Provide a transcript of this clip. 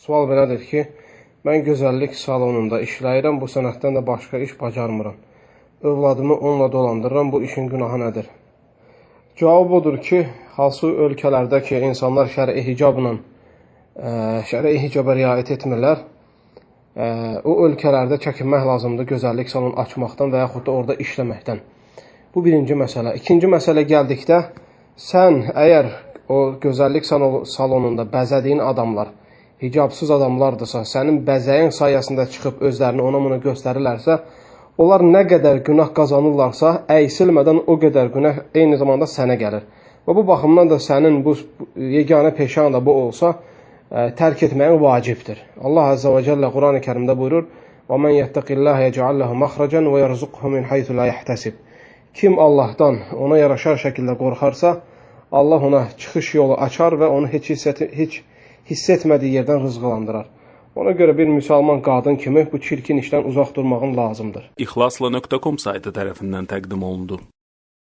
Sual belədir ki, mən gözəllik salonunda işləyirəm, bu sənətdən də başqa iş bacarmıram. Övladımı onunla dolandırıram, bu işin günahı nədir? Cavab odur ki, hansı ölkələrdə ki, insanlar şəri hicaba riayət etmirlər, o ölkələrdə çəkinmək lazımdır gözəllik salonu açmaqdan və yaxud da orada işləməkdən. Bu birinci məsələ. İkinci məsələ gəldikdə, sən əgər o gözəllik salonunda bəzədiyin adamlar hicabsız adamlardırsa, sənin bəzəyin sayəsində çıxıb özlərini ona göstərirlərsə, onlar nə qədər günah qazanırlarsa, əysilmədən o qədər günah eyni zamanda sənə gəlir. Və bu baxımdan da sənin bu yeganə peşən da bu olsa, tərk etməyin vacibdir. Allah Azza və Cəllə Quran-ı Kərimdə buyurur: وَمَنْ يَتَّقِ اللّٰهَ يَجْعَلْ لَهُ مَخْرَجًا وَيَرْزُقْهُ مِنْ حَيْثُ لَا يَحْتَسِبْ. Kim Allahdan ona yaraşar şəkildə qorxarsa, Allah ona çıxış yolu açar və onu heç hiss etmədiyi yerdən rızqlandırar. Ona görə bir müsəlman qadın kimi bu çirkin işdən uzaq durmağın lazımdır. İxlasla.com saytı tərəfindən təqdim olundu.